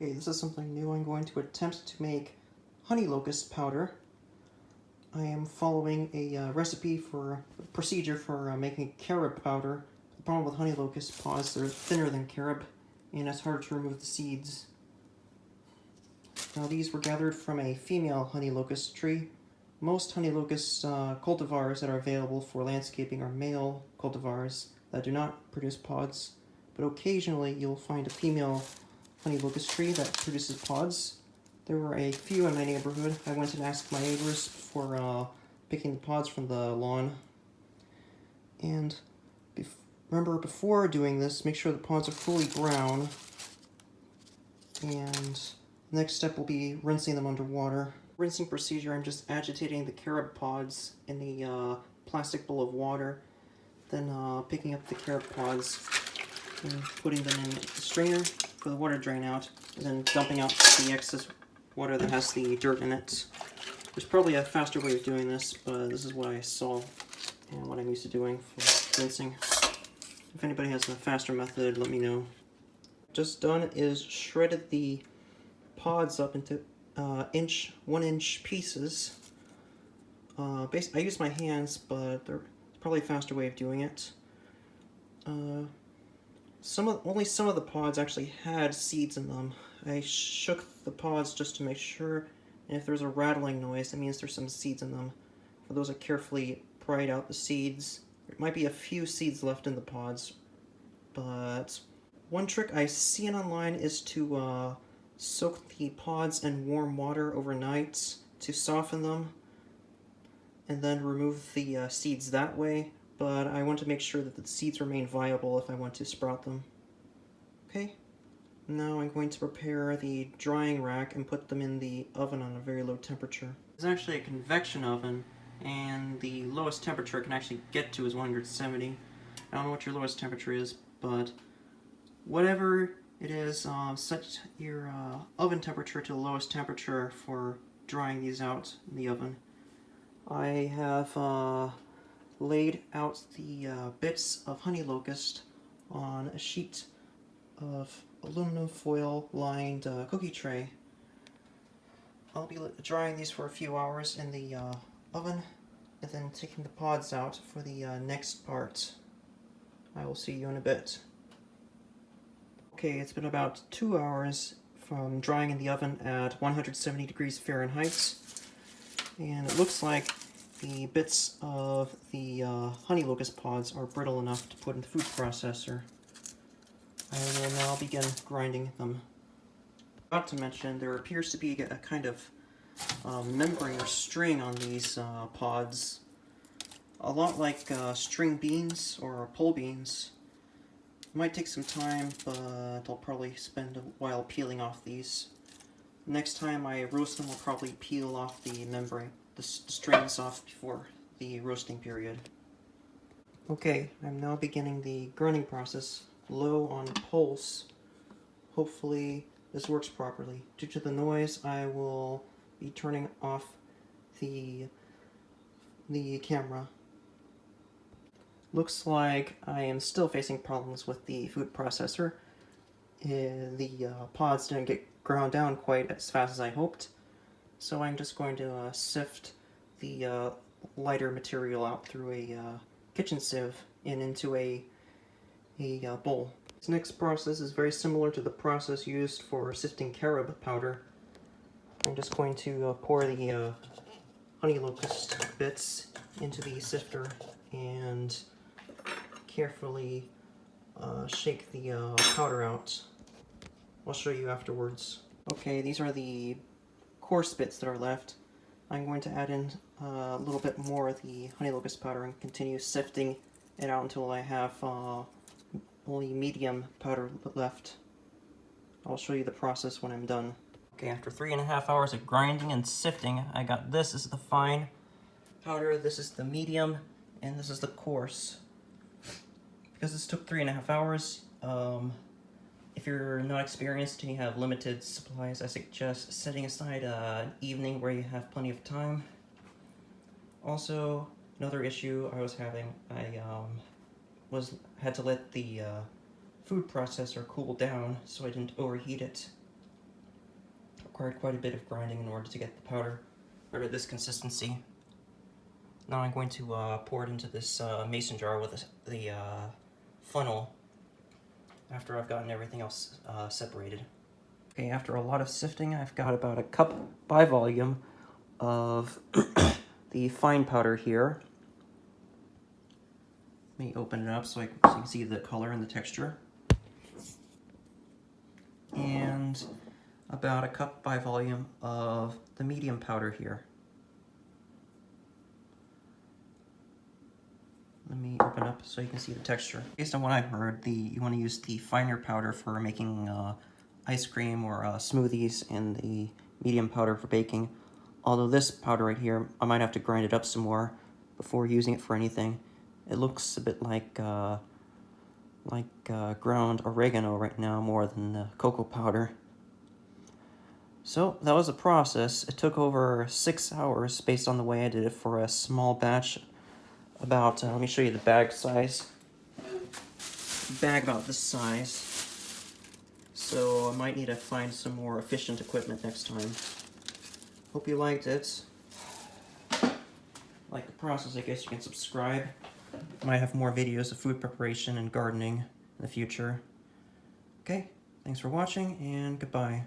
Okay, this is something new. I'm going to attempt to make honey locust powder. I am following a procedure for making carob powder. The problem with honey locust pods, they're thinner than carob, and it's hard to remove the seeds. Now these were gathered from a female honey locust tree. Most honey locust cultivars that are available for landscaping are male cultivars that do not produce pods, but occasionally you'll find a female honey locust tree that produces pods. There were a few in my neighborhood. I went and asked my neighbors for picking the pods from the lawn. And remember, before doing this, make sure the pods are fully brown. And the next step will be rinsing them underwater. Rinsing procedure, I'm just agitating the carob pods in the plastic bowl of water, then picking up the carob pods and putting them in the strainer for the water drain out, and then dumping out the excess water that has the dirt in it. There's probably a faster way of doing this, but this is what I saw and what I'm used to doing for rinsing. If anybody has a faster method, let me know. Just done is shredded the pods up into 1-inch pieces. I use my hands, but there's probably a faster way of doing it. Only some of the pods actually had seeds in them. I shook the pods just to make sure, and if there's a rattling noise, that means there's some seeds in them. For those, I carefully pried out the seeds. There might be a few seeds left in the pods, but one trick I see online is to soak the pods in warm water overnight to soften them, and then remove the seeds that way. But I want to make sure that the seeds remain viable if I want to sprout them. Okay, now I'm going to prepare the drying rack and put them in the oven on a very low temperature. It's actually a convection oven, and the lowest temperature I can actually get to is 170. I don't know what your lowest temperature is, but whatever it is, set your oven temperature to the lowest temperature for drying these out in the oven. I have laid out the bits of honey locust on a sheet of aluminum foil lined cookie tray. I'll be drying these for a few hours in the oven and then taking the pods out for the next part. I will see you in a bit. Okay, it's been about 2 hours from drying in the oven at 170 degrees Fahrenheit, and it looks like the bits of the honey locust pods are brittle enough to put in the food processor. I will now begin grinding them. Not to mention, there appears to be a kind of membrane or string on these pods, a lot like string beans or pole beans. It might take some time, but I'll probably spend a while peeling off these. Next time I roast them, I'll probably peel off the membrane, the strings off before the roasting period. Okay, I'm now beginning the grinding process, low on pulse. Hopefully this works properly. Due to the noise, I will be turning off the camera. Looks like I am still facing problems with the food processor. The pods didn't get ground down quite as fast as I hoped, so I'm just going to sift the lighter material out through a kitchen sieve and into a bowl. This next process is very similar to the process used for sifting carob powder. I'm just going to pour the honey locust bits into the sifter and carefully shake the powder out. I'll show you afterwards. Okay, these are the coarse bits that are left. I'm going to add in a little bit more of the honey locust powder and continue sifting it out until I have only medium powder left. I'll show you the process when I'm done. Okay, after 3.5 hours of grinding and sifting, I got this. This is the fine powder, this is the medium, and this is the coarse. Because this took 3.5 hours, if you're not experienced and you have limited supplies, I suggest setting aside an evening where you have plenty of time. Also, another issue I was having, I had to let the food processor cool down so I didn't overheat it. required quite a bit of grinding in order to get the powder out of this consistency. Now I'm going to pour it into this mason jar with the funnel after I've gotten everything else separated. Okay, after a lot of sifting, I've got about a cup by volume of the fine powder here. Let me open it up so you can see the color and the texture. And about a cup by volume of the medium powder here. Let me open up so you can see the texture. Based on what I've heard, you want to use the finer powder for making ice cream or smoothies, and the medium powder for baking. Although this powder right here, I might have to grind it up some more before using it for anything. It looks a bit like ground oregano right now, more than cocoa powder. So that was the process. It took over 6 hours based on the way I did it for a small batch. About, let me show you the bag size. Bag about this size. So I might need to find some more efficient equipment next time. Hope you liked it. Like the process, I guess you can subscribe. I might have more videos of food preparation and gardening in the future. Okay, thanks for watching, and goodbye.